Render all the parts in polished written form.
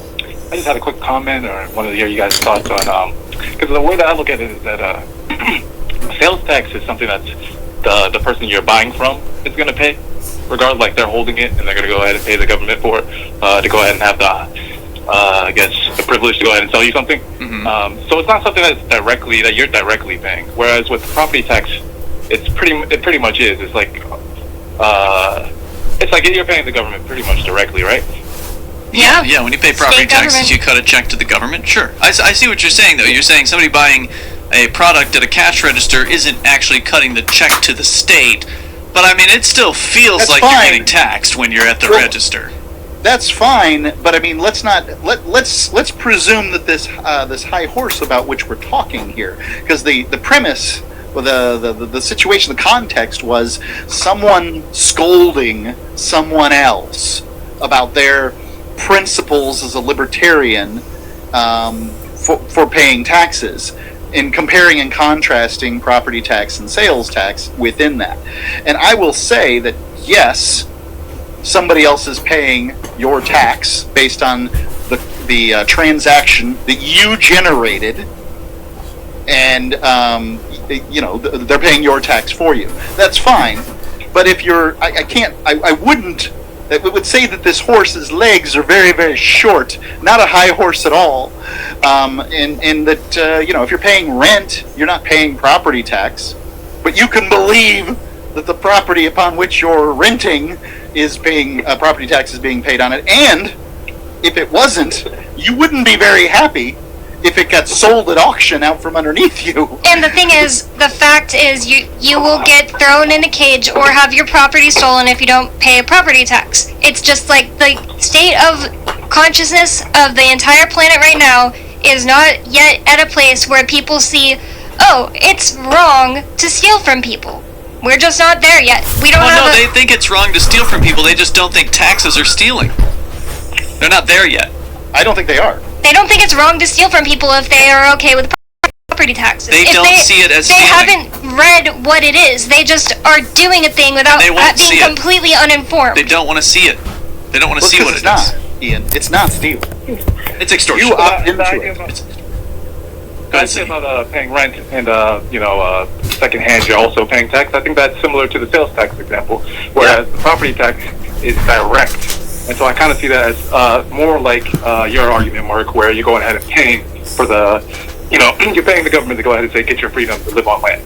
I just had a quick comment, or wanted to hear you guys' thoughts on, because the way that I look at it is that sales tax is something that's the person you're buying from is going to pay, regardless, like they're holding it and they're going to go ahead and pay the government for it, to go ahead and have I guess, the privilege to go ahead and sell you something. So it's not something that you're directly paying. Whereas with property tax, it pretty much is. It's like you're paying the government pretty much directly, right? Yeah. When you pay property taxes, you cut a check to the government. Sure. I see what you're saying, though. You're saying somebody buying a product at a cash register isn't actually cutting the check to the state. But I mean, it still feels That's like fine. you're getting taxed when you're at the register. That's fine, but I mean, let's presume that this high horse about which we're talking here, because the premise, or the situation, the context was someone scolding someone else about their principles as a libertarian for paying taxes, in comparing and contrasting property tax and sales tax within that. And I will say that yes, somebody else is paying your tax based on the transaction that you generated, and they're paying your tax for you. That's fine. But if you're, I would say that this horse's legs are very, very short, not a high horse at all. And that if you're paying rent, you're not paying property tax, but you can believe that the property upon which you're renting is paying property tax is being paid on it. And if it wasn't, you wouldn't be very happy if it got sold at auction out from underneath you. And the thing is, the fact is, you will get thrown in a cage or have your property stolen if you don't pay a property tax. It's just like the state of consciousness of the entire planet right now is not yet at a place where people see, oh, it's wrong to steal from people. We're just not there yet. We don't have they think it's wrong to steal from people. They just don't think taxes are stealing. They're not there yet. I don't think they are. They don't think it's wrong to steal from people if they are okay with property taxes. They don't see it as stealing. They stealing. haven't read what it is. They just are doing a thing without being completely uninformed. They don't want to see it. They don't want to see what it is. Ian, it's not stealing. It's extortion. You opt into it. I say about paying rent and secondhand, you're also paying tax. I think that's similar to the sales tax example, whereas the property tax is direct, and so I kind of see that as more like your argument, Mark, where you're going ahead and paying for you're paying the government to go ahead and say get your freedom to live on land,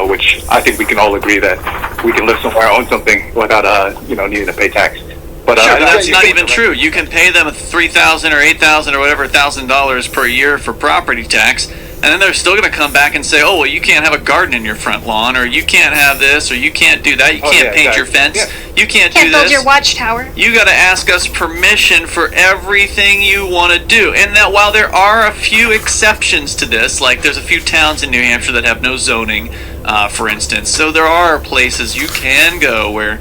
which I think we can all agree that we can live somewhere, own something without needing to pay tax. But sure, that's not even true. You can pay them $3,000 or $8,000 or whatever $1,000 per year for property tax, and then they're still going to come back and say, "Oh, well, you can't have a garden in your front lawn, or you can't have this, or you can't do that. You can't paint your fence. Yeah. You can't do this. Build your watchtower. You got to ask us permission for everything you want to do." And that while there are a few exceptions to this, like there's a few towns in New Hampshire that have no zoning, for instance, so there are places you can go where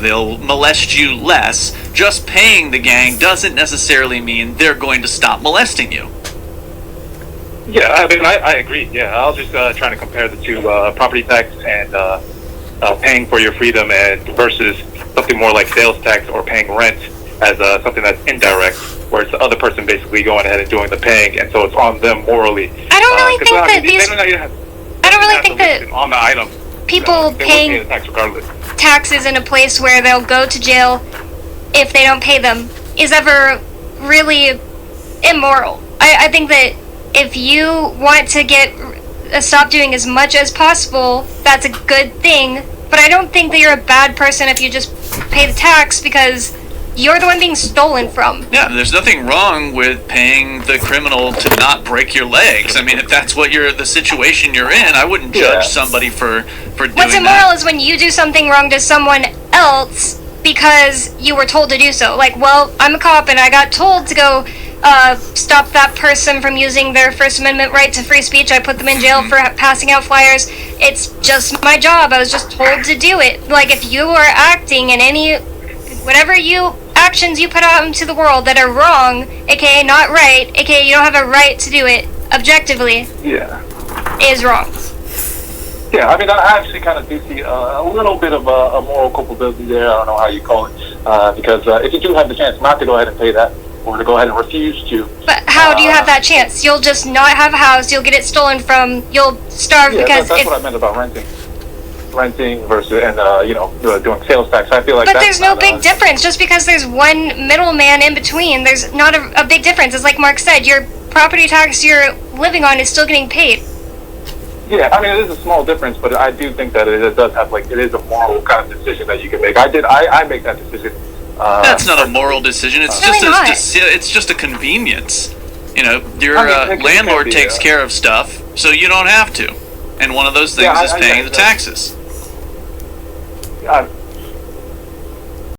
they'll molest you less. Just paying the gang doesn't necessarily mean they're going to stop molesting you. Yeah, I mean, I agree. Yeah, I was just trying to compare the two, property tax and paying for your freedom, and versus something more like sales tax or paying rent as something that's indirect, where it's the other person basically going ahead and doing the paying, and so it's on them morally. I don't really think that these. I don't really think that on the item people paying tax regardless. Taxes in a place where they'll go to jail if they don't pay them is ever really immoral. I think that if you want to stop doing as much as possible, that's a good thing. But I don't think that you're a bad person if you just pay the tax because you're the one being stolen from. Yeah, there's nothing wrong with paying the criminal to not break your legs. I mean, if that's what the situation you're in, I wouldn't judge somebody for doing What's immoral is when you do something wrong to someone else because you were told to do so. Like, well, I'm a cop and I got told to go stop that person from using their First Amendment right to free speech. I put them in jail for passing out flyers. It's just my job. I was just told to do it. Like, if you are acting in whatever actions you put out into the world that are wrong, aka not right, aka you don't have a right to do it objectively, is wrong. Yeah, I mean, I actually kind of do see a little bit of a moral culpability there. I don't know how you call it, because if you do have the chance not to go ahead and pay that, or to go ahead and refuse to. But how do you have that chance? You'll just not have a house. You'll get it stolen from. You'll starve Yeah, because that's if. what I meant about renting versus and doing sales tax. I feel like But that's there's no not, big difference. Just because there's one middleman in between, there's not a big difference. It's like Mark said, your property tax you're living on is still getting paid. Yeah, I mean, it is a small difference, but I do think that it does have, like, it is a moral kind of decision that you can make. I make that decision. That's not a moral decision. It's Really not. it's just a convenience. You know, your I mean, it landlord can be, takes care of stuff, so you don't have to. And one of those things Yeah, is I paying the get that. taxes.